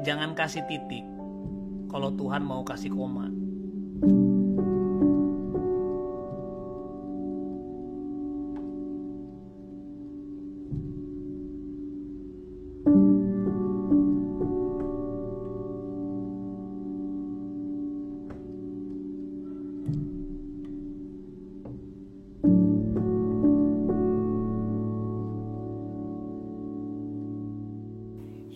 Jangan kasih titik kalau Tuhan mau kasih koma.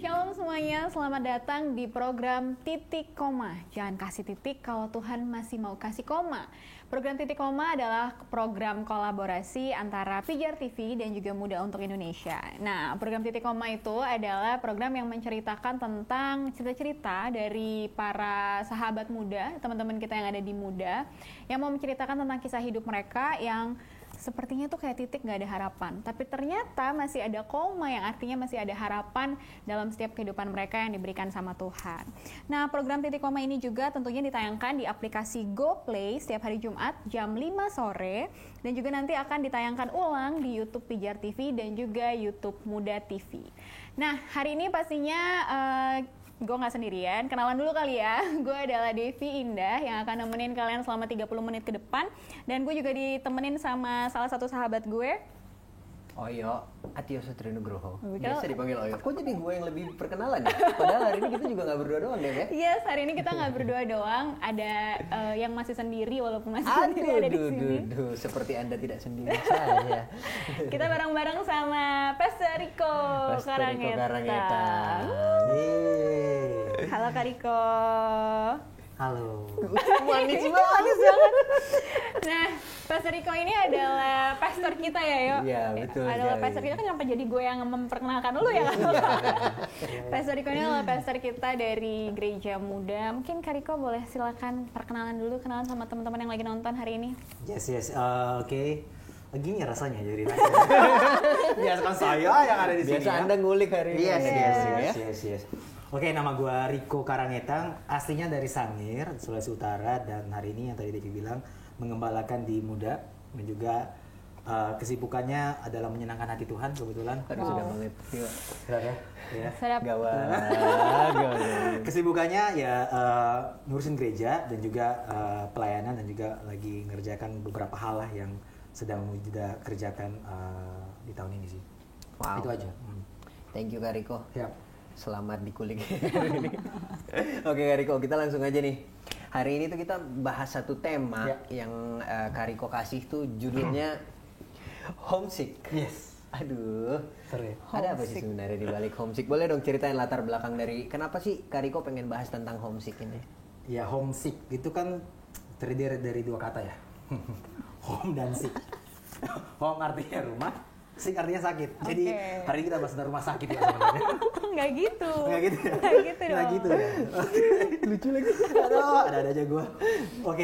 Shalom semuanya, selamat datang di program Titik Koma. Jangan kasih titik kalau Tuhan masih mau kasih koma. Program Titik Koma adalah program kolaborasi antara Pijar TV dan juga Muda Untuk Indonesia. Nah, program Titik Koma itu adalah program yang menceritakan tentang cerita-cerita dari para sahabat muda, teman-teman kita yang ada di Muda, yang mau menceritakan tentang kisah hidup mereka yang sepertinya tuh kayak titik gak ada harapan, tapi ternyata masih ada koma yang artinya masih ada harapan dalam setiap kehidupan mereka yang diberikan sama Tuhan. Nah, program Titik Koma ini juga tentunya ditayangkan di aplikasi GoPlay setiap hari Jumat jam 5 sore dan juga nanti akan ditayangkan ulang di YouTube Pijar TV dan juga YouTube Muda TV. Nah, hari ini pastinya gue gak sendirian, kenalan dulu kali ya. Gue adalah Devi Indah yang akan nemenin kalian selama 30 menit ke depan. Dan gue juga ditemenin sama salah satu sahabat gue, Oyo, Atio Sutri Nugroho. Betul. Biasa dipanggil Oyo. Kok jadi gue yang lebih perkenalan ya? Padahal hari ini kita juga gak berdua doang deh ya? Yes, hari ini kita nggak berdua doang. Ada yang masih sendiri walaupun masih sendiri ada di sini. Aduh, seperti Anda tidak sendiri saya. Kita bareng-bareng sama Pastor Riko Karangeta. Yeay. Halo Kak Riko. Halo. Manis banget. Manis banget. Nah, Pastor Riko ini adalah pastor kita ya, Yo? Iya, betul Adalah sekali. pastor kita, kan kenapa jadi gue yang memperkenalkan lu ya? Pastor Riko ini adalah pastor kita dari Gereja Muda. Mungkin Kak Riko boleh silakan perkenalan dulu, kenalan sama teman-teman yang lagi nonton hari ini. Yes. Oke. Gini rasanya jadi biasa kan saya yang ada di sini. Biasa Anda ngulik hari ini. Yes. Oke, nama gue Riko Karangetang, aslinya dari Sangir, Sulawesi Utara, dan hari ini yang tadi Devi bilang mengembalakan di Muda dan juga kesibukannya adalah menyenangkan hati Tuhan kebetulan. Aduh, sudah banget. Yuk. Ya. Sedap. Gawat. Kesibukannya ya ngurusin gereja dan juga pelayanan dan juga lagi ngerjakan beberapa hal lah yang sedang kita kerjakan di tahun ini sih. Wow. Itu aja. Thank you Kak Riko. Siap. Selamat dikulik. Oke Kak Riko, kita langsung aja nih. Hari ini tuh kita bahas satu tema yang Kak Riko kasih tuh judulnya homesick. Yes. Aduh, Seru ya? ada apa sih sebenarnya di balik homesick? Boleh dong ceritain latar belakang dari kenapa sih Kak Riko pengen bahas tentang homesick ini? Ya, homesick itu kan terdiri dari dua kata ya. Home dan sick. Home artinya rumah, sick artinya sakit. Jadi hari ini kita bahas tentang rumah sakit ya sebenarnya. Nggak gitu. Nggak gitu ya? Nggak gitu dong. Nggak gitu ya? Lucu lagi. Aduh, ada aja gue. Oke.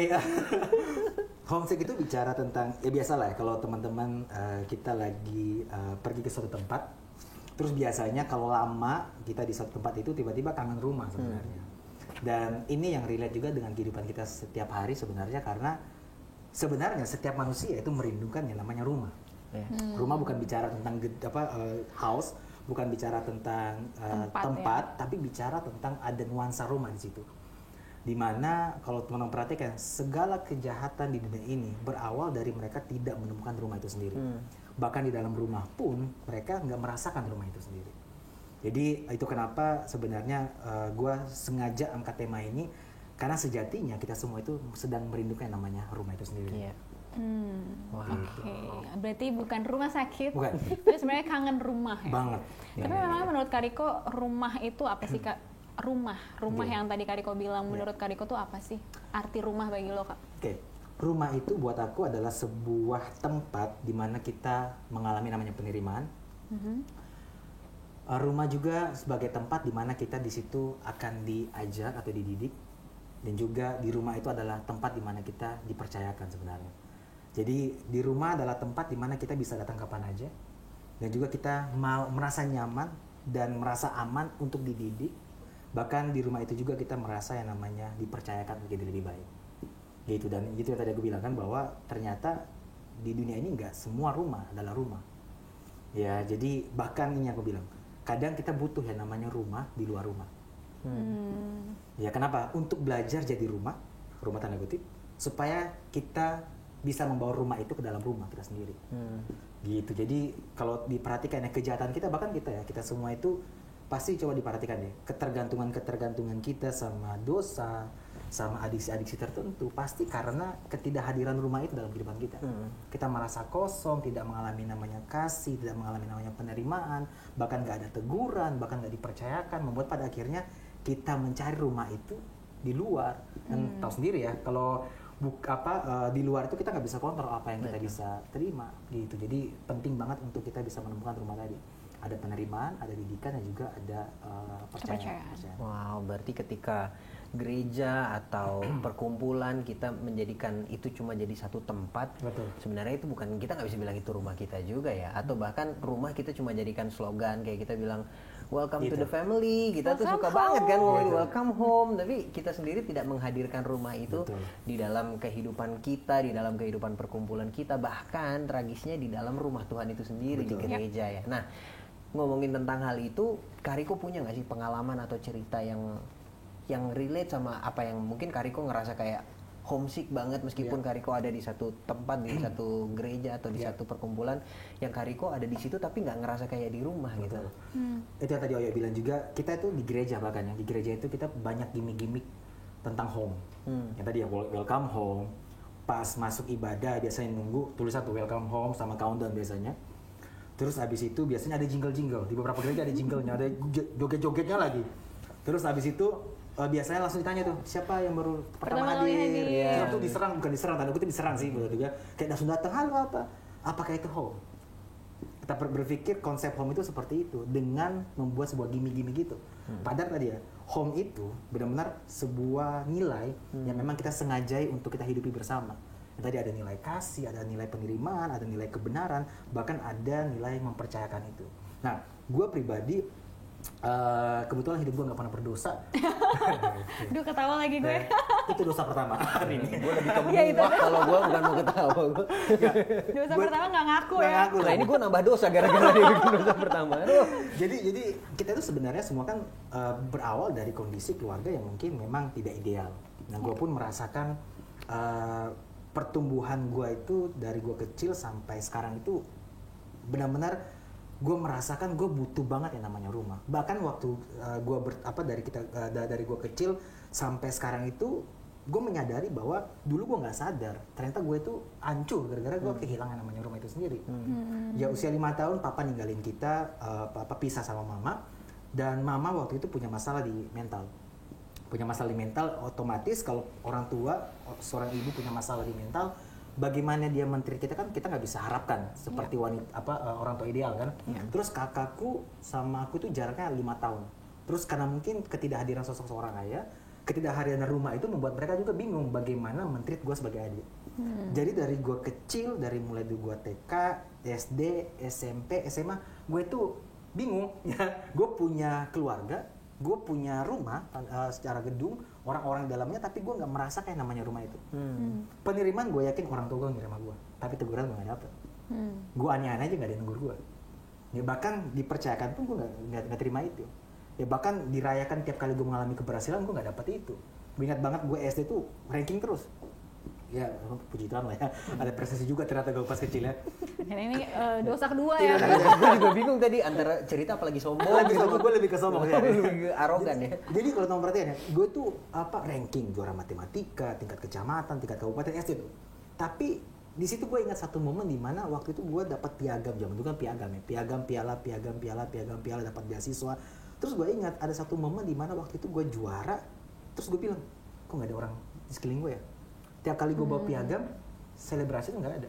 Homesick itu bicara tentang, ya biasa lah ya, kalau teman-teman kita lagi pergi ke suatu tempat, terus biasanya kalau lama kita di suatu tempat itu tiba-tiba kangen rumah sebenarnya. Dan ini yang relate juga dengan kehidupan kita setiap hari sebenarnya, karena sebenarnya setiap manusia itu merindukan yang namanya rumah. Rumah bukan bicara tentang house, bukan bicara tentang tempat, tapi bicara tentang ada nuansa rumah di situ. Dimana kalau teman-teman perhatikan, segala kejahatan di dunia ini berawal dari mereka tidak menemukan rumah itu sendiri. Bahkan di dalam rumah pun mereka nggak merasakan rumah itu sendiri. Jadi itu kenapa sebenarnya gue sengaja angkat tema ini, karena sejatinya kita semua itu sedang merindukan yang namanya rumah itu sendiri. Iya. Oke. Berarti bukan rumah sakit. Bukan. Tapi sebenarnya kangen rumah ya. Banget. Tapi memang menurut Kak Riko, rumah itu apa sih Kak? Rumah yang tadi Kak Riko bilang, menurut Kak Riko tuh apa sih arti rumah bagi lo Kak? Oke. Rumah itu buat aku adalah sebuah tempat di mana kita mengalami namanya penerimaan. Rumah juga sebagai tempat di mana kita di situ akan diajar atau dididik, dan juga di rumah itu adalah tempat di mana kita dipercayakan sebenarnya. Jadi di rumah adalah tempat di mana kita bisa datang kapan aja, dan juga kita mau merasa nyaman dan merasa aman untuk dididik. Bahkan di rumah itu juga kita merasa yang namanya dipercayakan menjadi lebih baik. Gitu, dan itu yang tadi aku bilang kan, bahwa ternyata di dunia ini nggak semua rumah adalah rumah. Ya, jadi bahkan ini aku bilang, kadang kita butuh yang namanya rumah di luar rumah. Ya kenapa? Untuk belajar jadi rumah tanda kutip, supaya kita bisa membawa rumah itu ke dalam rumah kita sendiri. Gitu. Jadi kalau diperhatikan ya kejahatan kita, bahkan kita semua itu pasti coba diperhatikan deh, ketergantungan kita sama dosa, sama adiksi-adiksi tertentu pasti karena ketidakhadiran rumah itu dalam kehidupan kita. Kita merasa kosong, tidak mengalami namanya kasih, tidak mengalami namanya penerimaan, bahkan nggak ada teguran, bahkan nggak dipercayakan, membuat pada akhirnya kita mencari rumah itu di luar. Dan tahu sendiri ya, kalau di luar itu kita nggak bisa kontrol apa yang kita bisa terima gitu. Jadi penting banget untuk kita bisa menemukan rumah tadi. Ada penerimaan, ada didikan, dan juga ada percayaan. Wow, berarti ketika gereja atau perkumpulan kita menjadikan itu cuma jadi satu tempat, sebenarnya itu bukan, kita nggak bisa bilang itu rumah kita juga ya. Atau bahkan rumah kita cuma jadikan slogan, kayak kita bilang welcome to the family, kita tuh suka banget kan welcome home, tapi kita sendiri tidak menghadirkan rumah itu di dalam kehidupan kita, di dalam kehidupan perkumpulan kita, bahkan tragisnya di dalam rumah Tuhan itu sendiri, di gereja ya. Nah, ngomongin tentang hal itu, Kariko punya nggak sih pengalaman atau cerita yang relate sama apa yang mungkin Kariko ngerasa kayak homesick banget meskipun Kariko ada di satu tempat, di satu gereja atau di satu perkumpulan, yang Kariko ada di situ tapi nggak ngerasa kayak di rumah gitu. Itu yang tadi Oyo bilang juga, kita itu di gereja bahkan ya, di gereja itu kita banyak gimmick-gimmick tentang home. Yang tadi ya welcome home, pas masuk ibadah biasanya nunggu tulisan tuh welcome home sama countdown biasanya. Terus abis itu biasanya ada jingle-jingle, di beberapa gereja ada jinglenya, ada joget-jogetnya lagi. Terus abis itu biasanya langsung ditanya tuh, siapa yang baru pertama hadir? Terus tuh bukan diserang, tanda kutip diserang sih, betul juga. Kayak langsung datang, halo apa? Apakah itu home? Kita berpikir konsep home itu seperti itu, dengan membuat sebuah gimmick-gimmick gitu. Padahal tadi ya, home itu benar-benar sebuah nilai yang memang kita sengajai untuk kita hidupi bersama. Tadi ada nilai kasih, ada nilai penerimaan, ada nilai kebenaran, bahkan ada nilai mempercayakan itu. Nah, gue pribadi kebetulan hidup gue nggak pernah berdosa. Duh, ketawa lagi gue. Itu dosa pertama hari ini. Gue lebih ke kalau gue bukan mau ketawa. Dosa pertama nggak ngaku ya. Nah ini gue nambah dosa gara-gara dia bikin dosa pertama. Aduh. Jadi kita itu sebenarnya semua kan berawal dari kondisi keluarga yang mungkin memang tidak ideal. Nah, gue pun merasakan pertumbuhan gue itu dari gue kecil sampai sekarang itu benar-benar gue merasakan gue butuh banget yang namanya rumah. Bahkan waktu dari gue kecil sampai sekarang itu gue menyadari bahwa dulu gue nggak sadar ternyata gue itu hancur gara-gara gue kehilangan namanya rumah itu sendiri. Ya usia 5 tahun papa ninggalin kita, papa pisah sama mama, dan mama waktu itu punya masalah di mental. Otomatis kalau orang tua, seorang ibu punya masalah di mental, bagaimana dia menteri kita kan kita nggak bisa harapkan seperti orang tua ideal kan. Terus kakakku sama aku tuh jaraknya 5 tahun. Terus karena mungkin ketidakhadiran sosok seorang ayah, ketidakhadiran rumah itu membuat mereka juga bingung bagaimana menteri gue sebagai adik. Jadi dari gue kecil, dari mulai gue TK, SD, SMP, SMA, gue tuh bingung ya. Gue punya keluarga, gue punya rumah secara gedung, orang-orang di dalamnya, tapi gue nggak merasa kayak namanya rumah itu. Penerimaan gue yakin orang tua gue nerima gue, tapi teguran gue nggak dapet. Gue aneh-aneh aja nggak ada yang negur gue. Ya bahkan dipercayakan pun gue nggak terima itu. Ya bahkan dirayakan tiap kali gue mengalami keberhasilan gue nggak dapet itu. Gue ingat banget gue SD tuh ranking terus. Ya puji Tuhan lah ya, ada prestasi juga ternyata gue pas kecil ya. Dan ini dosa kedua ya. Gue juga bingung tadi antara cerita apalagi sombong. Gue lebih ke sombong ya. Lebih arogan ya. Jadi kalau teman perhatian ya, gue tuh ranking juara matematika, tingkat kecamatan, tingkat kabupaten SD tuh. Tapi di situ gue ingat satu momen di mana waktu itu gue dapat piagam, zaman itu kan piagam ya, piagam dapat beasiswa. Terus gue ingat ada satu momen di mana waktu itu gue juara, terus gue bilang, kok nggak ada orang di sekeliling gue ya? Tiap kali gue bawa piagam, selebrasi tuh nggak ada.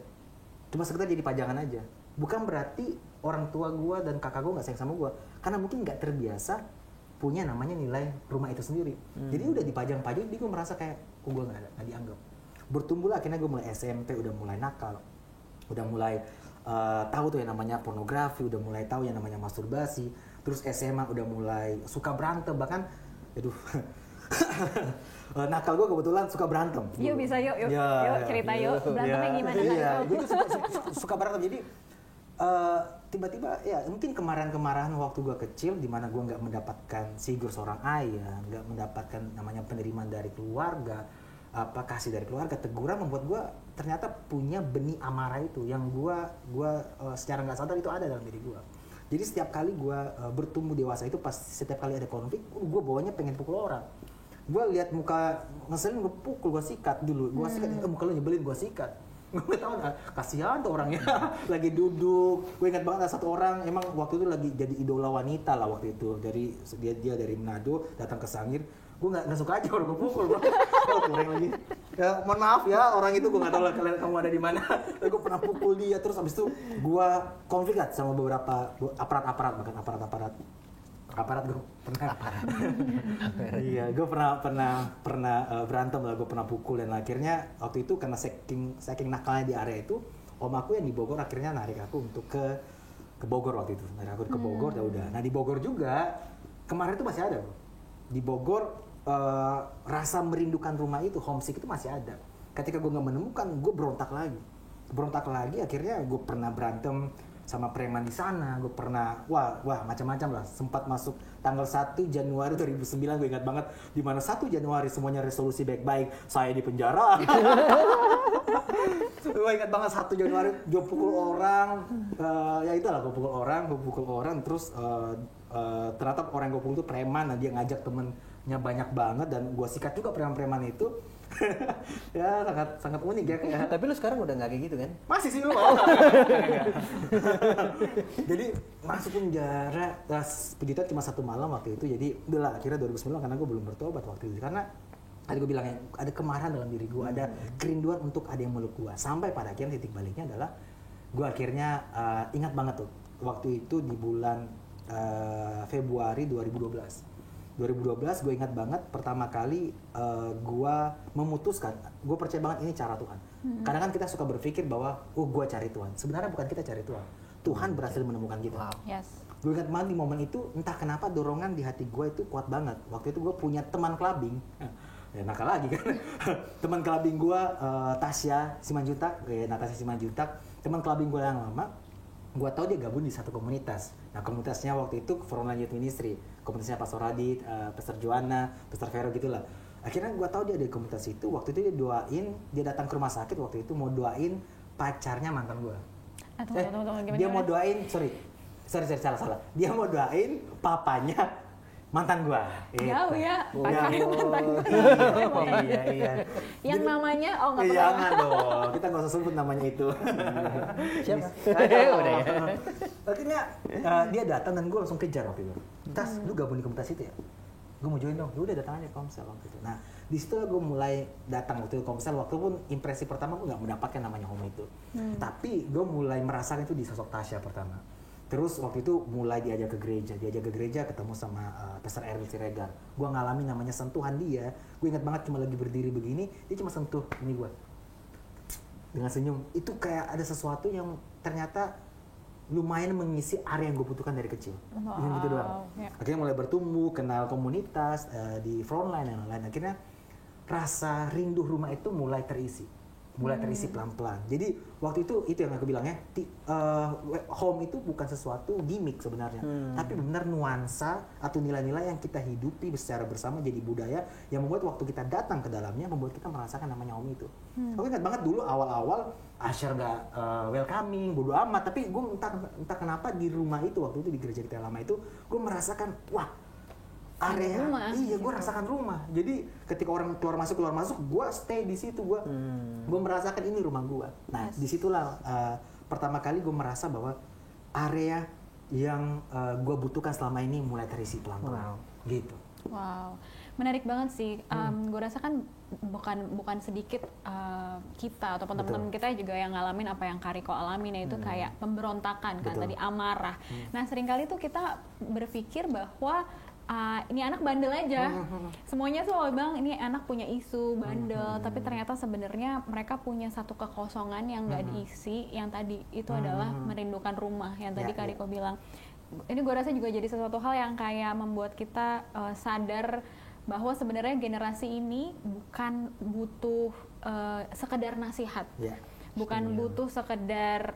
Cuma sekedar jadi pajangan aja. Bukan berarti orang tua gue dan kakak gue nggak sayang sama gue, karena mungkin nggak terbiasa punya namanya nilai rumah itu sendiri. Jadi udah dipajang-pajang, jadi gue merasa kayak, kok gue nggak dianggap. Bertumbuhlah akhirnya gue mulai SMP, udah mulai nakal, udah mulai tahu tuh yang namanya pornografi, udah mulai tahu yang namanya masturbasi. Terus SMA udah mulai suka berantem, bahkan, aduh. Nakal gue kebetulan suka berantem. Yuk bisa yuk cerita yuk berantemnya gimana? Iya, gue tuh suka berantem. Jadi tiba-tiba ya mungkin kemarahan-kemarahan waktu gue kecil di mana gue nggak mendapatkan figur seorang ayah, nggak mendapatkan namanya penerimaan dari keluarga, kasih dari keluarga, teguran membuat gue ternyata punya benih amarah itu yang gue secara nggak sadar itu ada dalam diri gue. Jadi setiap kali gue bertumbuh dewasa itu pas setiap kali ada konflik, gue bawanya pengen pukul orang. Gue lihat muka ngeselin, gue pukul, gue sikat dulu, gue sikat, muka lu nyebelin, gue sikat. Gue nggak tahu, kasihan tuh orangnya lagi duduk. Gue ingat banget ada satu orang, emang waktu itu lagi jadi idola wanita lah waktu itu, dari dia dari Manado datang ke Sangir. Gue nggak suka aja orang gue pukul, bro. Kurang lagi. Ya, mohon maaf ya, orang itu gue nggak tahu lah kalian kamu ada di mana. Gue pernah pukul dia, terus abis itu gue konflik sama beberapa aparat gue pernah iya, gue pernah berantem lah, gue pernah pukul, dan akhirnya waktu itu karena saking nakalnya di area itu, om aku yang di Bogor akhirnya narik aku untuk ke Bogor waktu itu, narik aku ke Bogor, udah. Nah di Bogor juga kemarin itu masih ada, bro. Di Bogor rasa merindukan rumah itu, homesick itu masih ada. Ketika gue nggak menemukan, gue berontak lagi. Akhirnya gue pernah berantem sama preman di sana, gue pernah wah macam-macam lah. Sempat masuk tanggal 1 Januari 2009, gue ingat banget, di mana 1 Januari semuanya resolusi baik-baik, saya di penjara. Gue ingat banget 1 Januari gue pukul orang, ya itulah gue pukul orang, terus ternyata orang yang gue pukul itu preman, nah dia ngajak temennya banyak banget, dan gue sikat juga preman-preman itu. Ya sangat unik ya. Tapi lu sekarang udah nggak kayak gitu kan? Masih sih lu. Jadi masuk penjara, penjara cuma 1 malam waktu itu. Jadi udahlah akhirnya 2009 karena gue belum bertobat waktu itu. Karena tadi gue bilang ada kemarahan dalam diri gue, ada kerinduan untuk ada yang meluk gue. Sampai pada akhirnya titik baliknya adalah gue akhirnya ingat banget tuh waktu itu di bulan Februari 2012 gue ingat banget pertama kali gue memutuskan, gue percaya banget ini cara Tuhan. Kadang kan kita suka berpikir bahwa gue cari Tuhan, sebenarnya bukan kita cari Tuhan, Tuhan berhasil menemukan kita. Yes. Gue ingat banget di momen itu, entah kenapa dorongan di hati gue itu kuat banget. Waktu itu gue punya teman clubbing, ya nakal lagi kan. Teman clubbing gue Natasha Simanjuntak, teman clubbing gue yang lama. Gue tahu dia gabung di satu komunitas. Nah komunitasnya waktu itu Frontline Youth Ministry, komunitasnya Pastor Radit, Pastor Joanna, Pastor Vero gitulah. Akhirnya gue tahu dia ada di komunitas itu. Waktu itu dia datang ke rumah sakit waktu itu mau doain pacarnya mantan gue. Dia mau doain, sorry salah. Dia mau doain papanya mantan gua. Jauh ya, pacarnya mantan gua. Iya. Yang namanya nggak perlu. Jangan dong, kita nggak usah sebut namanya itu. Siapa? Udah ya. Akhirnya dia datang dan gua langsung kejar waktu itu. Tas, lu gabung di komunitas itu ya? Gua mau join dong. Ya udah datang aja Komsel waktu itu. Nah, di situ gua mulai datang waktu itu Komsel. Waktu pun impresi pertama gua nggak mendapatkan namanya home itu. Tapi gua mulai merasakan itu di sosok Tasya pertama. Terus waktu itu mulai diajak ke gereja ketemu sama Pastor Erwin Siregar. Gue ngalamin namanya sentuhan dia. Gue ingat banget cuma lagi berdiri begini, dia cuma sentuh ini gue dengan senyum. Itu kayak ada sesuatu yang ternyata lumayan mengisi area yang gue butuhkan dari kecil. Gitu doang. Ya. Akhirnya mulai bertumbuh, kenal komunitas di Frontline dan lain-lain. Akhirnya rasa rindu rumah itu mulai terisi pelan-pelan. Jadi waktu itu yang aku bilangnya, home itu bukan sesuatu gimmick sebenarnya, tapi benar nuansa atau nilai-nilai yang kita hidupi secara bersama jadi budaya yang membuat waktu kita datang ke dalamnya membuat kita merasakan namanya home itu. Aku ingat banget dulu awal-awal Asher gak welcoming, bodo amat, tapi gue entah kenapa di rumah itu waktu itu di gereja kita lama itu gue merasakan area rumah. Iya, gue rasakan rumah. Jadi ketika orang keluar masuk, gue stay di situ. Gue merasakan ini rumah gue. Nah, disitulah pertama kali gue merasa bahwa area yang gue butuhkan selama ini mulai terisi pelan-pelan. Gitu. Wow, menarik banget sih. Gue rasa kan bukan sedikit kita ataupun teman-teman kita juga yang ngalamin apa yang Kariko alamin, yaitu kayak pemberontakan kan, tadi amarah. Nah, seringkali tuh kita berpikir bahwa ini anak bandel aja, semuanya tuh bang ini anak punya isu bandel, tapi ternyata sebenarnya mereka punya satu kekosongan yang nggak diisi, yang tadi itu adalah merindukan rumah, yang tadi Kariko bilang. Ini gue rasa juga jadi sesuatu hal yang kayak membuat kita sadar bahwa sebenarnya generasi ini bukan butuh sekedar nasihat, bukan butuh sekedar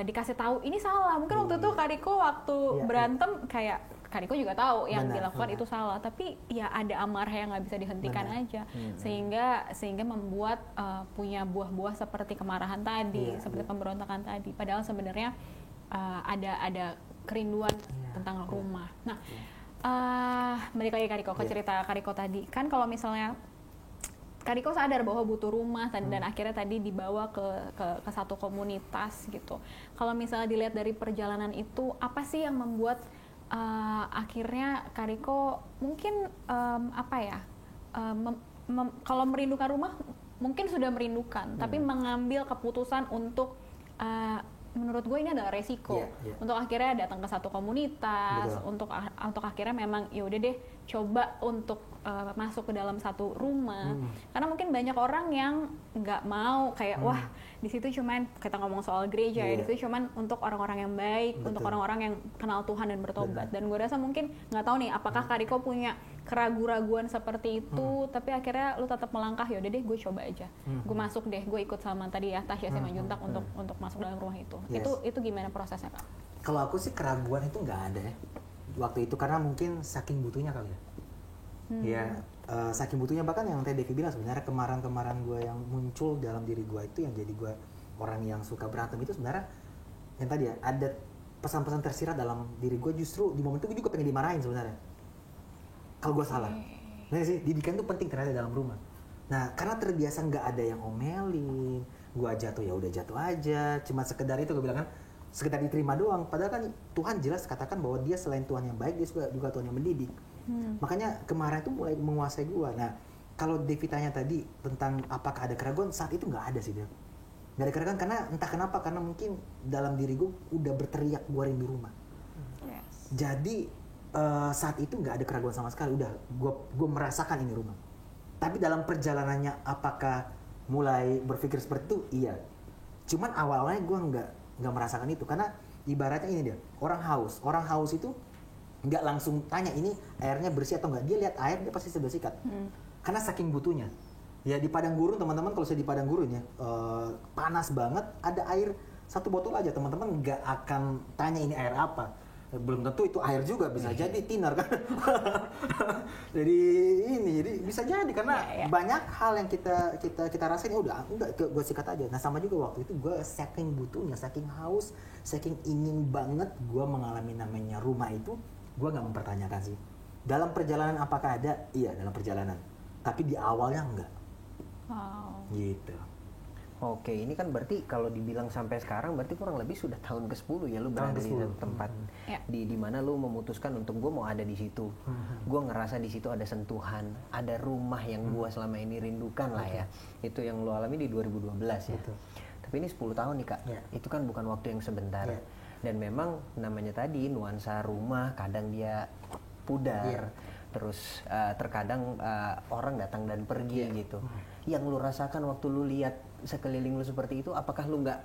dikasih tahu ini salah. Mungkin waktu itu Kariko waktu berantem kayak Kariko juga tahu yang dilakukan itu salah, tapi ya ada amarah yang nggak bisa dihentikan aja, sehingga membuat punya buah-buah seperti kemarahan tadi, seperti pemberontakan tadi. Padahal sebenarnya ada kerinduan tentang rumah. Nah, balik lagi Kariko ke cerita Kariko tadi, kan kalau misalnya Kariko sadar bahwa butuh rumah dan akhirnya tadi dibawa ke satu komunitas gitu. Kalau misalnya dilihat dari perjalanan itu, apa sih yang membuat akhirnya Kariko mungkin kalau merindukan rumah mungkin sudah merindukan, tapi mengambil keputusan untuk menurut gue ini adalah resiko untuk akhirnya datang ke satu komunitas, untuk akhirnya memang ya udah deh coba untuk masuk ke dalam satu rumah, karena mungkin banyak orang yang nggak mau kayak wah di situ cuman kita ngomong soal gereja ya, di situ cuman untuk orang-orang yang baik, untuk orang-orang yang kenal Tuhan dan bertobat. Dan gue rasa mungkin nggak tahu nih apakah Kariko punya keraguan-raguan seperti itu, tapi akhirnya lu tetap melangkah, ya udah deh gue coba aja, gue masuk deh, gue ikut sama tadi ya Tasya Simanjuntak untuk masuk dalam rumah itu. Itu gimana prosesnya Kak? Kalau aku sih keraguan itu nggak ada ya waktu itu, karena mungkin saking butuhnya kali ya. Saking butuhnya, bahkan yang tadi Devi bilang sebenarnya kemarahan gue yang muncul dalam diri gue itu yang jadi gue orang yang suka berantem itu sebenarnya yang tadi ya ada pesan-pesan tersirat dalam diri gue, justru di momen itu gue juga pengen dimarahin sebenarnya kalau gue salah. Nah sih didikan itu penting ternyata dalam rumah. Nah karena terbiasa nggak ada yang omelin, gue jatuh ya udah jatuh aja, cuma sekedar itu gue bilang kan, sekedar diterima doang. Padahal kan Tuhan jelas katakan bahwa dia selain Tuhan yang baik, dia juga Tuhan yang mendidik. Makanya kemarahan itu mulai menguasai gue. Nah kalau Devi tanya tadi tentang apakah ada keraguan, saat itu nggak ada sih dia. Nggak ada keraguan karena entah kenapa, karena mungkin dalam diri gue udah berteriak gue rindu rumah. Jadi saat itu nggak ada keraguan sama sekali. Udah gue merasakan ini rumah. Tapi dalam perjalanannya apakah mulai berpikir seperti itu? Iya. Cuman awalnya gue nggak merasakan itu, karena ibaratnya ini dia, orang haus itu nggak langsung tanya ini airnya bersih atau nggak, dia lihat air dia pasti sudah sikat, karena saking butuhnya. Ya di padang gurun teman-teman, kalau saya di padang gurun ya panas banget, ada air satu botol aja, teman-teman nggak akan tanya ini air apa. Belum tentu itu air juga, bisa jadi tinar kan. jadi bisa jadi karena banyak hal yang kita rasain ya udah gue sikat aja. Nah sama juga waktu itu gue saking butuhnya, saking haus, saking ingin banget gue mengalami namanya rumah itu, gue nggak mempertanyakan sih. Dalam perjalanan apakah ada? Iya dalam perjalanan. Tapi di awalnya enggak. Gitu. Oke, ini kan berarti kalau dibilang sampai sekarang berarti kurang lebih sudah tahun ke-10 ya lu berada di satu tempat di mana lu memutuskan untuk gue mau ada di situ. Gue ngerasa di situ ada sentuhan, ada rumah yang gue selama ini rindukan lah ya. Itu yang lu alami di 2012 ya. Tapi ini 10 tahun nih Kak. Itu kan bukan waktu yang sebentar. Dan memang namanya tadi nuansa rumah kadang dia pudar. Terus terkadang orang datang dan pergi gitu. Yang lu rasakan waktu lu lihat sekeliling lu seperti itu, apakah lu nggak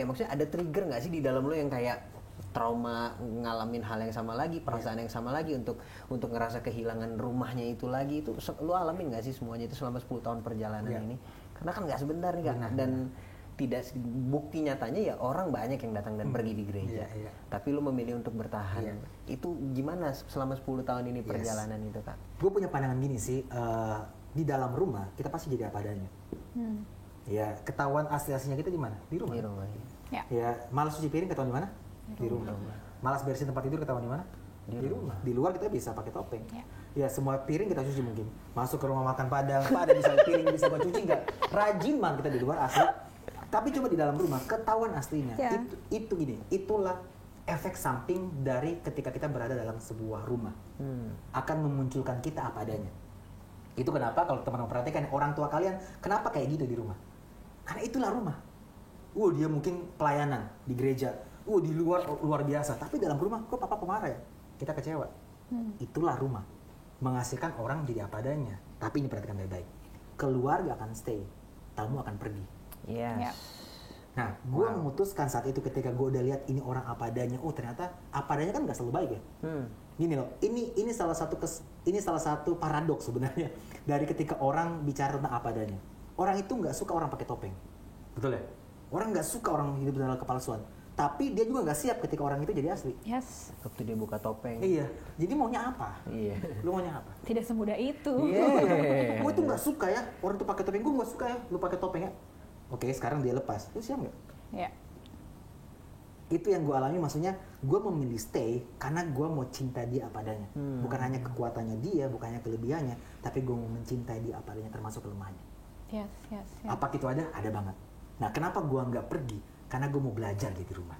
maksudnya ada trigger nggak sih di dalam lu yang kayak trauma ngalamin hal yang sama lagi, perasaan yang sama lagi untuk ngerasa kehilangan rumahnya itu lagi, itu lu alamin nggak sih semuanya itu selama 10 tahun perjalanan ini? Karena kan nggak sebentar nih Kak, dan tidak bukti nyatanya ya orang banyak yang datang dan pergi di gereja, tapi lu memilih untuk bertahan. Itu gimana selama 10 tahun ini perjalanan itu Kak? Gue punya pandangan gini sih, di dalam rumah kita pasti jadi apa adanya. Ya ketahuan asli-aslinya kita di mana? Di rumah. Ya malas cuci piring ketahuan di mana? Di rumah. Malas bersihin tempat tidur ketahuan di mana? Di rumah. Di luar kita bisa pakai topeng. Ya semua piring kita cuci mungkin. Masuk ke rumah makan Padang, Pak ada bisa piring bisa gua cuci nggak? Rajin banget kita di luar asli. Tapi coba di dalam rumah ketahuan aslinya. Itu gini, itulah efek samping dari ketika kita berada dalam sebuah rumah. Akan memunculkan kita apa adanya. Itu kenapa kalau teman-teman perhatikan orang tua kalian kenapa kayak gitu di rumah? Karena itulah rumah. Dia mungkin pelayanan di gereja. Di luar biasa. Tapi dalam rumah kok papa pemarah ya? Kita kecewa. Itulah rumah. Menghasilkan orang jadi apa adanya. Tapi ini perhatikan baik-baik. Keluarga akan stay, tamu akan pergi. Nah, gue memutuskan saat itu ketika gue udah lihat ini orang apa adanya. Ternyata apa adanya kan nggak selalu baik ya. Gini loh, ini salah satu paradoks sebenarnya dari ketika orang bicara tentang apa adanya. Orang itu nggak suka orang pakai topeng, betul ya? Orang nggak suka orang hidup dalam kepalsuan. Tapi dia juga nggak siap ketika orang itu jadi asli. Yes. Waktu dia buka topeng. Iya. Jadi maunya apa? Iya. Lu maunya apa? Tidak semudah itu. Iya. Gue tuh nggak suka ya orang tuh pakai topeng. Gue nggak suka ya lu pakai topeng ya. Oke, sekarang dia lepas. Lu siap nggak? Ya. Itu yang gue alami, maksudnya gue memilih stay karena gue mau cinta dia apa adanya. Bukan hanya kekuatannya dia, bukan hanya kelebihannya, tapi gue mau mencintai dia apa adanya termasuk kelemahannya. Yes. Apa itu ada? Ada banget. Nah, kenapa gue nggak pergi? Karena gue mau belajar jadi rumah.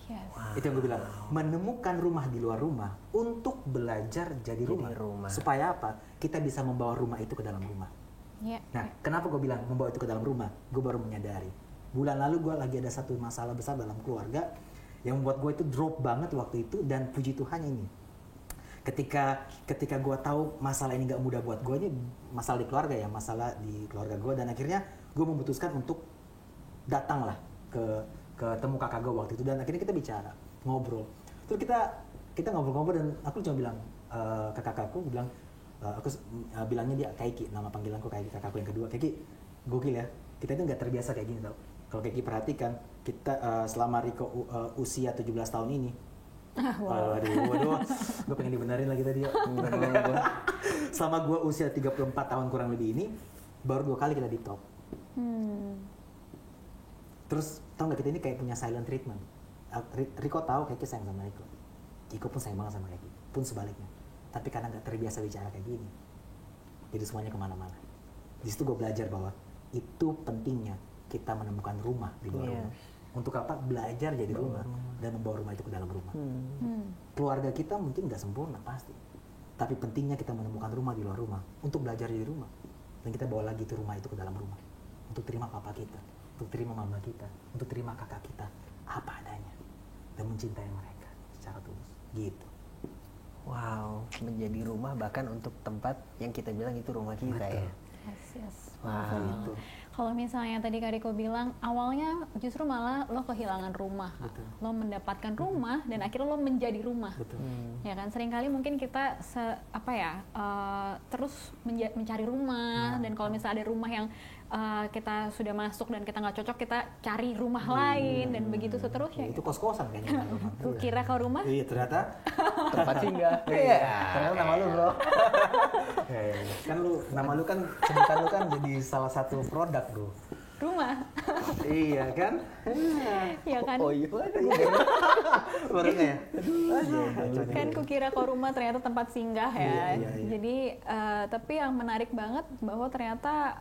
Yes. Itu yang gue bilang, menemukan rumah di luar rumah untuk belajar jadi rumah. Supaya apa? Kita bisa membawa rumah itu ke dalam rumah. Ya. Nah, kenapa gue bilang membawa itu ke dalam rumah? Gue baru menyadari. Bulan lalu gue lagi ada satu masalah besar dalam keluarga yang membuat gue itu drop banget waktu itu, dan puji Tuhan ini. Ketika gue tahu masalah ini gak mudah buat gue, ini masalah di keluarga ya, masalah di keluarga gue, dan akhirnya gue memutuskan untuk datang lah ke temu kakak gue waktu itu, dan akhirnya kita bicara, ngobrol. Terus kita ngobrol-ngobrol, dan aku cuma bilang ke kakakku, aku bilangnya dia Kaiki, nama panggilanku Kaiki, kakakku yang kedua. Kaiki, gokil ya, kita itu nggak terbiasa kayak gini tau. Kalau Kaiki perhatikan, kita selama Riko usia 17 tahun ini, waduh, gue pengen dibenerin lagi tadi ya. Selama gue usia 34 tahun kurang lebih ini, baru 2 kali kita di top. Terus tau nggak, kita ini kayak punya silent treatment. Riko tahu Kaiki sayang sama Riko, Riko pun sayang banget sama Kaiki, pun sebaliknya. Tapi karena nggak terbiasa bicara kayak gini, jadi semuanya kemana-mana. Di situ gue belajar bahwa itu pentingnya kita menemukan rumah di luar rumah. Untuk apa? Belajar jadi rumah dan membawa rumah itu ke dalam rumah. Keluarga kita mungkin nggak sempurna pasti, tapi pentingnya kita menemukan rumah di luar rumah untuk belajar jadi rumah, dan kita bawa lagi itu rumah itu ke dalam rumah untuk terima papa kita, untuk terima mama kita, untuk terima kakak kita apa adanya, dan mencintai mereka secara tulus. Gitu. Wow, menjadi rumah bahkan untuk tempat yang kita bilang itu rumah kita. Betul. Ya. Yes. Wow. Gitu. Kalau misalnya tadi Kak Riko bilang awalnya justru malah lo kehilangan rumah, Betul. lo mendapatkan rumah dan akhirnya lo menjadi rumah. Betul. Ya kan, seringkali mungkin kita terus mencari rumah, dan kalau misalnya ada rumah yang kita sudah masuk dan kita nggak cocok, kita cari rumah lain, dan begitu seterusnya. Itu kos-kosan kayaknya. Lu kira kau rumah? Iya, ternyata Tempat singgah. Iya. Ternyata nama lu, Bro. Kan nama lu kan, sebutan lu kan jadi salah satu produk, Bro. Rumah. Iya kan? Ya kan? Oh iya. Barunya ya? Kan kukira kau rumah ternyata tempat singgah ya. Iya. Jadi tapi yang menarik banget bahwa ternyata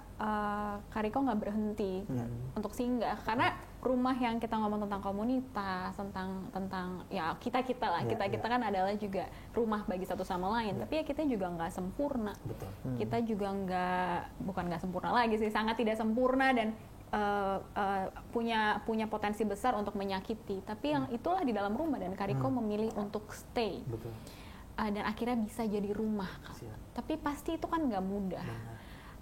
Kak Riko nggak berhenti untuk singgah, karena rumah yang kita ngomong tentang komunitas, tentang ya kita lah, kita kan adalah juga rumah bagi satu sama lain. Tapi ya kita juga nggak sempurna. Betul. Kita juga bukan nggak sempurna lagi sih, sangat tidak sempurna, dan punya potensi besar untuk menyakiti. Tapi yang itulah di dalam rumah, dan Kak Riko memilih untuk stay. Betul. Dan akhirnya bisa jadi rumah. Siap. Tapi pasti itu kan nggak mudah.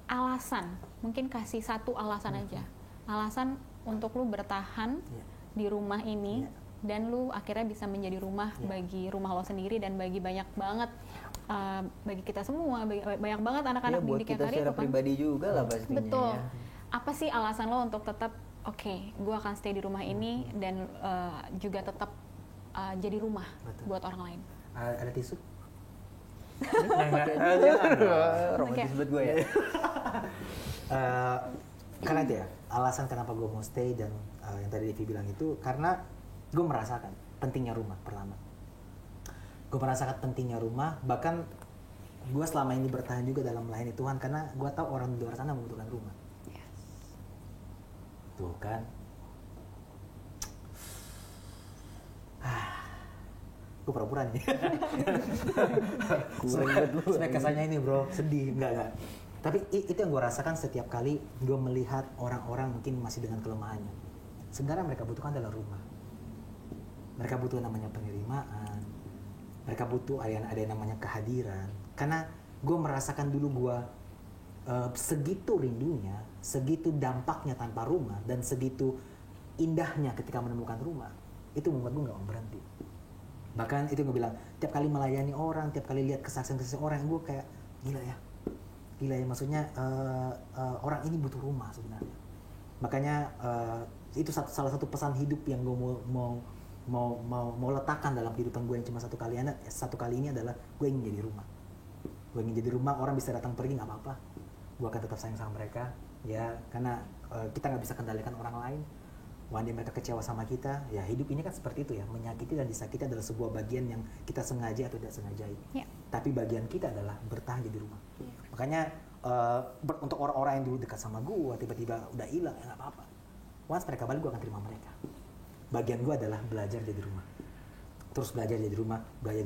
Alasan, mungkin kasih satu alasan aja. Alasan untuk lu bertahan di rumah ini, dan lu akhirnya bisa menjadi rumah bagi rumah lo sendiri, dan bagi banyak banget bagi kita semua, banyak banget anak-anak Ya, buat didik yang kita tadi secara itu kan. pribadi juga lah pastinya. Betul. Ya. Apa sih alasan lo untuk tetap gue akan stay di rumah ini, dan juga tetap jadi rumah buat orang lain? Ada tisu? Romantis buat gue ya. Karena itu ya, alasan kenapa gue mau stay, dan yang tadi Devi bilang itu karena gue merasakan pentingnya rumah. Pertama, gue merasakan pentingnya rumah, bahkan gue selama ini bertahan juga dalam melayani Tuhan karena gue tahu orang di luar sana membutuhkan rumah. Tuh kan, gue pura-pura nih. Sebenarnya kesannya ini bro, sedih, enggak. Tapi itu yang gue rasakan setiap kali gue melihat orang-orang mungkin masih dengan kelemahannya. Sebenarnya mereka butuhkan adalah rumah. Mereka butuh namanya penerimaan. Mereka butuh ada yang namanya kehadiran. Karena gue merasakan dulu gue segitu rindunya, segitu dampaknya tanpa rumah, dan segitu indahnya ketika menemukan rumah. Itu membuat gue gak mau berhenti. Bahkan itu gue bilang, tiap kali melayani orang, tiap kali lihat kesaksian-kesaksian orang, gue kayak gila ya, maksudnya orang ini butuh rumah sebenarnya. Makanya itu salah satu pesan hidup yang gue mau letakkan dalam kehidupan gue yang cuma satu kali ini adalah gue ingin jadi rumah. Gue ingin jadi rumah, orang bisa datang pergi nggak apa-apa. Gue akan tetap sayang sama mereka, ya karena kita nggak bisa kendalikan orang lain. One day mereka kecewa sama kita, ya hidup ini kan seperti itu ya, menyakiti dan disakiti adalah sebuah bagian yang kita sengaja atau tidak sengajai. Yeah. Tapi bagian kita adalah bertahan jadi rumah. Yeah. Makanya untuk orang-orang yang dulu dekat sama gue, tiba-tiba udah hilang, ya nggak apa-apa. Once mereka balik, gue akan terima mereka. Bagian gue adalah belajar jadi rumah. Terus belajar jadi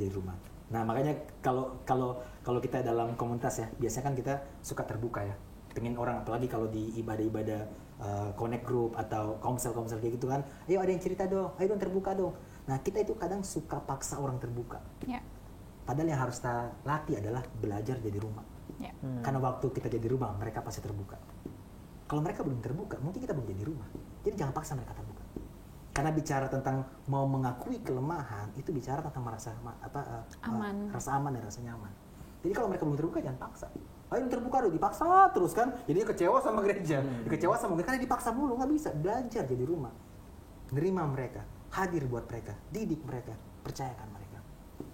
rumah. Nah makanya kalau kita dalam komunitas ya, biasanya kan kita suka terbuka ya. Pengen orang, apalagi kalau di ibadah-ibadah connect group atau komsel kayak gitu kan, ayo ada yang cerita dong, ayo dong terbuka dong. Nah kita itu kadang suka paksa orang terbuka. Yeah. Padahal yang harus kita latih adalah belajar jadi rumah. Yeah. Karena waktu kita jadi rumah, mereka pasti terbuka. Kalau mereka belum terbuka, mungkin kita belum jadi rumah. Jadi jangan paksa mereka terbuka. Karena bicara tentang mau mengakui kelemahan, itu bicara tentang merasa aman. Rasa aman dan rasa nyaman. Jadi kalau mereka belum terbuka, jangan paksa. Ayo terbuka dulu, dipaksa terus kan, jadinya kecewa sama gereja, kecewa sama mereka, karena dipaksa mulu, nggak bisa. Belajar jadi rumah, nerima mereka, hadir buat mereka, didik mereka, percayakan mereka.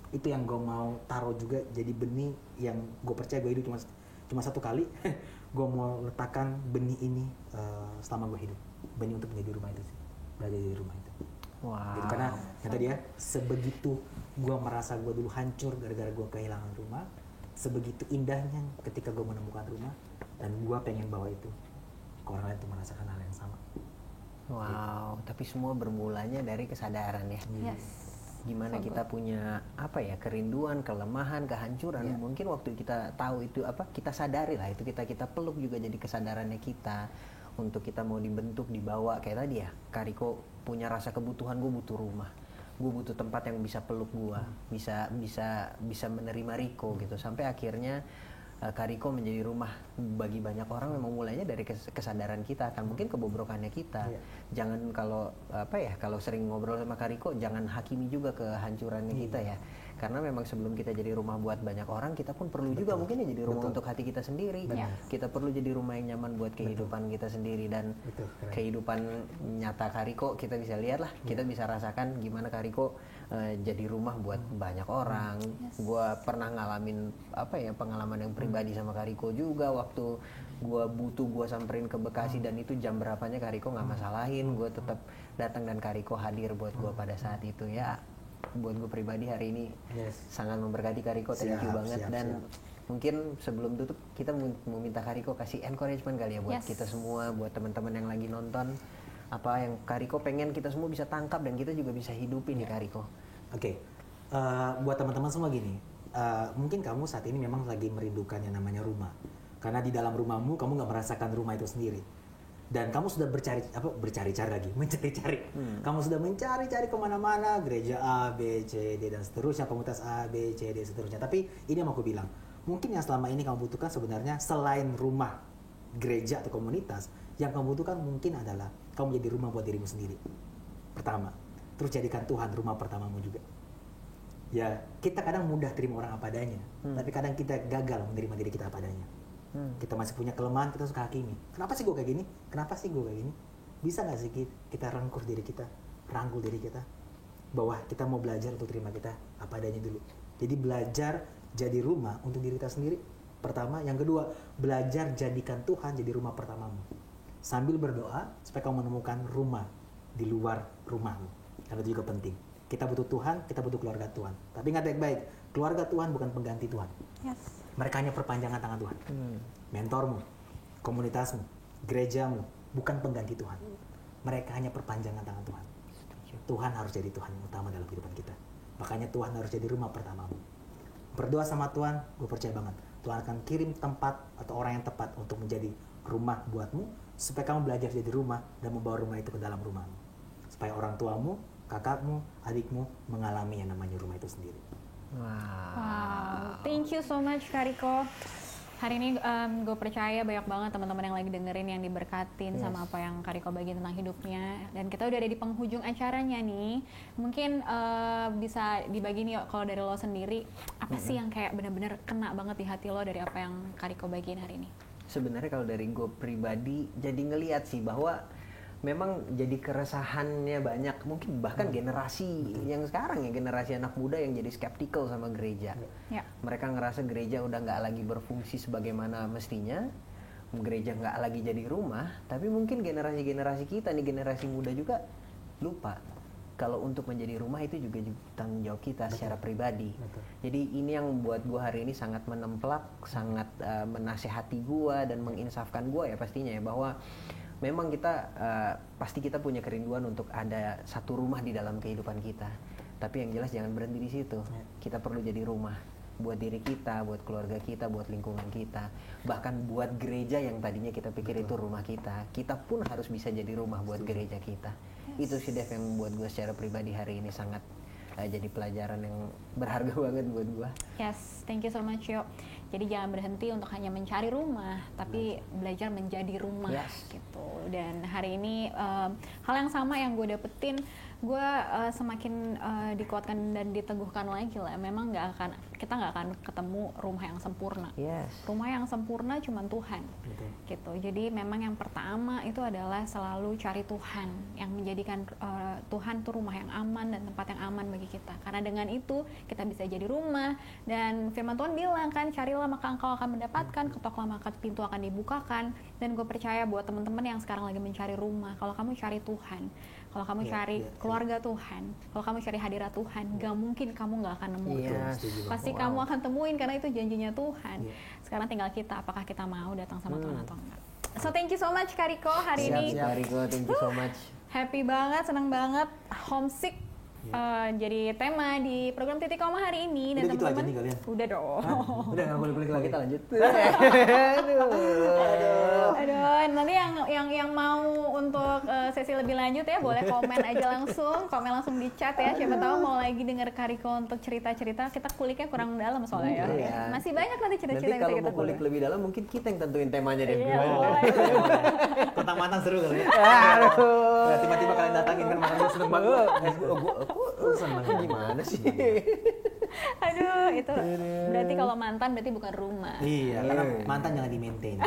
Itu yang gue mau taruh juga jadi benih yang gue percaya gue hidup cuma satu kali. Gue mau letakkan benih ini selama gue hidup, benih untuk menjadi rumah itu sih, belajar jadi rumah itu. Wow. Gitu, karena yang tadi ya, sebegitu gue merasa gue dulu hancur gara-gara gue kehilangan rumah, sebegitu indahnya ketika gue menemukan rumah, dan gue pengen bawa itu ke orang lain untuk merasakan hal yang sama. Wow, gitu. Tapi semua bermulanya dari kesadaran ya. Yes. Gimana kita punya kerinduan, kelemahan, kehancuran. Yeah. Mungkin waktu kita tahu itu kita sadari lah itu, kita peluk juga jadi kesadarannya kita untuk kita mau dibentuk, dibawa kayak tadi ya. Kariko punya rasa kebutuhan, gue butuh rumah. Gue butuh tempat yang bisa peluk gue, bisa menerima Riko gitu, sampai akhirnya Kariko menjadi rumah bagi banyak orang. Memang mulainya dari kesadaran kita, kan mungkin kebobrokannya kita. Jangan kalau sering ngobrol sama Kariko, jangan hakimi juga kehancurannya kita ya, karena memang sebelum kita jadi rumah buat banyak orang, kita pun perlu juga mungkin jadi rumah untuk hati kita sendiri. Kita perlu jadi rumah yang nyaman buat kehidupan kita sendiri, dan kehidupan nyata Kariko kita bisa lihat lah, kita bisa rasakan gimana Kariko jadi rumah buat banyak orang. Gue pernah ngalamin pengalaman yang pribadi sama Kariko juga, waktu gue butuh, gue samperin ke Bekasi dan itu jam berapanya Kariko nggak masalahin, gue tetap datang dan Kariko hadir buat gue pada saat itu ya. Buat gue pribadi hari ini sangat memberkati Kariko, thank you banget. Dan mungkin sebelum tutup kita mau minta Kariko kasih encouragement kali ya buat kita semua, buat teman-teman yang lagi nonton, apa yang Kariko pengen kita semua bisa tangkap dan kita juga bisa hidupin di Kariko. Oke. Buat teman-teman semua gini, mungkin kamu saat ini memang lagi merindukan yang namanya rumah, karena di dalam rumahmu kamu nggak merasakan rumah itu sendiri. Dan kamu sudah mencari-cari. Kamu sudah mencari-cari kemana-mana, gereja A, B, C, D, dan seterusnya, komunitas A, B, C, D, seterusnya. Tapi ini yang mau aku bilang, mungkin yang selama ini kamu butuhkan sebenarnya selain rumah, gereja atau komunitas, yang kamu butuhkan mungkin adalah kamu jadi rumah buat dirimu sendiri. Pertama, terus jadikan Tuhan rumah pertamamu juga. Ya, kita kadang mudah terima orang apa adanya, tapi kadang kita gagal menerima diri kita apa adanya. Kita masih punya kelemahan, kita suka hakimi. Kenapa sih gue kayak gini? Kenapa sih gue kayak gini? Bisa nggak sih kita rangkul diri kita, rangkul diri kita, bahwa kita mau belajar untuk terima kita apa adanya dulu. Jadi belajar jadi rumah untuk diri kita sendiri. Pertama, yang kedua, belajar jadikan Tuhan jadi rumah pertamamu. Sambil berdoa supaya kamu menemukan rumah di luar rumahmu. Karena itu juga penting. Kita butuh Tuhan, kita butuh keluarga Tuhan. Tapi ingat baik-baik, keluarga Tuhan bukan pengganti Tuhan. Yes. Mereka hanya perpanjangan tangan Tuhan. Mentormu, komunitasmu, gerejamu, bukan pengganti Tuhan. Mereka hanya perpanjangan tangan Tuhan. Tuhan harus jadi Tuhan yang utama dalam kehidupan kita. Makanya Tuhan harus jadi rumah pertamamu. Berdoa sama Tuhan, gue percaya banget, Tuhan akan kirim tempat atau orang yang tepat untuk menjadi rumah buatmu, supaya kamu belajar jadi rumah dan membawa rumah itu ke dalam rumahmu. Supaya orang tuamu, kakakmu, adikmu mengalami yang namanya rumah itu sendiri. Wow, thank you so much Kariko. Hari ini gue percaya banyak banget teman-teman yang lagi dengerin yang diberkatin sama apa yang Kariko bagiin tentang hidupnya. Dan kita udah ada di penghujung acaranya nih. Mungkin bisa dibagi nih kalau dari lo sendiri, apa sih yang kayak benar-benar kena banget di hati lo dari apa yang Kariko bagiin hari ini? Sebenarnya kalau dari gue pribadi jadi ngelihat sih bahwa memang jadi keresahannya banyak, mungkin bahkan generasi yang sekarang ya, generasi anak muda yang jadi skeptical sama gereja. Mereka ngerasa gereja udah nggak lagi berfungsi sebagaimana mestinya, gereja nggak lagi jadi rumah. Tapi mungkin generasi kita nih, generasi muda juga lupa kalau untuk menjadi rumah itu juga tanggung jawab kita secara pribadi. Jadi ini yang buat gue hari ini sangat menemplak, sangat menasehati gue dan menginsafkan gue ya pastinya ya, bahwa memang kita pasti kita punya kerinduan untuk ada satu rumah di dalam kehidupan kita. Tapi yang jelas jangan berhenti di situ. Kita perlu jadi rumah buat diri kita, buat keluarga kita, buat lingkungan kita, bahkan buat gereja yang tadinya kita pikir itu rumah kita. Kita pun harus bisa jadi rumah buat gereja kita. Itu sih Dev yang membuat gue secara pribadi hari ini sangat jadi pelajaran yang berharga banget buat gue. Yes, thank you so much Yo. Jadi jangan berhenti untuk hanya mencari rumah, tapi belajar menjadi rumah gitu. Dan hari ini hal yang sama yang gue dapetin, gue semakin dikuatkan dan diteguhkan lagi lah. Memang kita nggak akan ketemu rumah yang sempurna. Rumah yang sempurna cuma Tuhan. Gitu. Jadi memang yang pertama itu adalah selalu cari Tuhan, yang menjadikan Tuhan tuh rumah yang aman dan tempat yang aman bagi kita. Karena dengan itu kita bisa jadi rumah. Dan firman Tuhan bilang kan, carilah maka engkau akan mendapatkan, ketoklah maka pintu akan dibukakan. Dan gue percaya buat teman-teman yang sekarang lagi mencari rumah, kalau kamu cari Tuhan, kalau kamu cari keluarga Tuhan, kalau kamu cari hadirat Tuhan, gak mungkin kamu gak akan nemu itu. Pasti kamu akan temuin karena itu janjinya Tuhan. Sekarang tinggal kita, apakah kita mau datang sama Tuhan atau enggak. So thank you so much Kak Riko hari ini. Kak Riko, thank you so much. Happy banget, senang banget, homesick. Jadi tema di program Titik Koma hari ini. Dan gitu aja nih kalian? Udah dong. Udah gak boleh kulik lagi? Kita lanjut. Aduh, nanti yang mau untuk sesi lebih lanjut ya boleh komen aja langsung, komen langsung di chat ya. Siapa tahu mau lagi denger Kariko untuk cerita-cerita, kita kuliknya kurang dalam soalnya ya. Masih banyak nanti cerita-cerita yang bisa kita kalau mau kulik lebih dalam mungkin kita yang tentuin temanya deh. Tentang mantan seru kali ya. Tiba-tiba kalian datangin kan mantan gue seneng banget. Seneng gimana sih? Aduh, itu berarti kalau mantan berarti bukan rumah. Iya, karena mantan jangan di-maintain.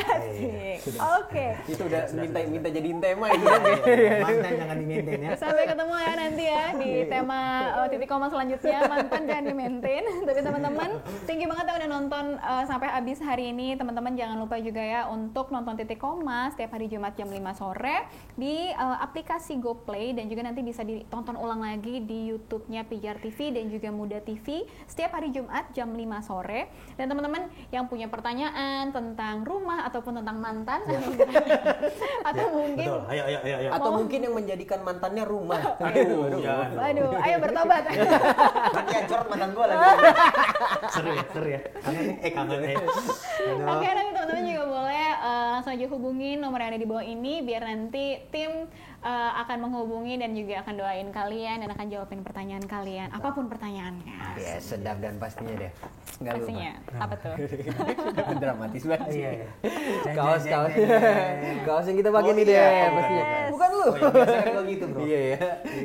Oke. Itu udah minta jadiin tema itu. Mantan jangan di-maintain ya. Sampai ketemu ya nanti ya di tema Titik Koma selanjutnya, mantan jangan di-maintain. Tapi teman-teman, thank you banget yang udah nonton sampai habis hari ini. Teman-teman jangan lupa juga ya untuk nonton Titik Koma setiap hari Jumat jam 5 sore di aplikasi GoPlay, dan juga nanti bisa ditonton ulang lagi di YouTube-nya Pijar TV dan juga Muda TV setiap hari Jumat jam 5 sore. Dan teman-teman yang punya pertanyaan tentang rumah ataupun tentang mantan atau mungkin ayo. Atau mungkin yang menjadikan mantannya rumah. Aduh, ayo bertobat. Nanti hancur mantan gue lagi. Seru ya. Kangen. Oke, nanti teman-teman juga boleh langsung aja hubungin nomor yang ada di bawah ini, biar nanti tim akan menghubungi dan juga akan doain kalian dan akan jawabin pertanyaan kalian, apapun pertanyaannya. Ya, sedap dan pastinya deh. Nggak pastinya. lupa. Apa tuh? Dramatis banget. Iya. Kaos yang kita pakai nih deh, pastinya. Bukan lu. Biasanya kan gitu, Bro. Iya ya.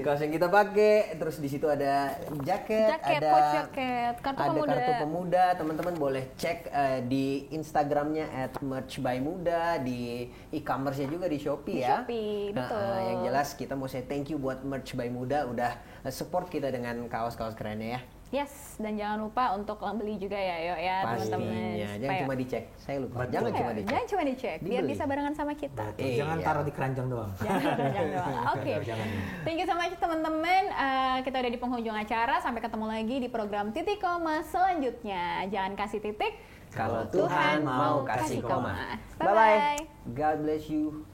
Kaos yang kita pakai, terus di situ ada jaket, ada coach jaket, kartu pemuda. Teman-teman boleh cek di Instagramnya @merchbymuda, di e-commerce-nya juga di Shopee ya. Shopee, betul. Yang jelas kita mau say thank you buat Merch by Muda udah support kita dengan kaos-kaos kerennya ya. Yes, dan jangan lupa untuk beli juga ya, Yo ya, teman-teman. Pastinya, jangan cuma dicek. Saya lupa. Betul. Jangan cuma dicek, biar Dibeli. bisa barengan sama kita. Jangan taruh di keranjang doang. Jangan doang. Oke. Thank you so much teman-teman. Kita udah di penghujung acara. Sampai ketemu lagi di program Titik Koma selanjutnya. Jangan kasih titik kalau Tuhan mau kasih koma. Bye-bye. God bless you.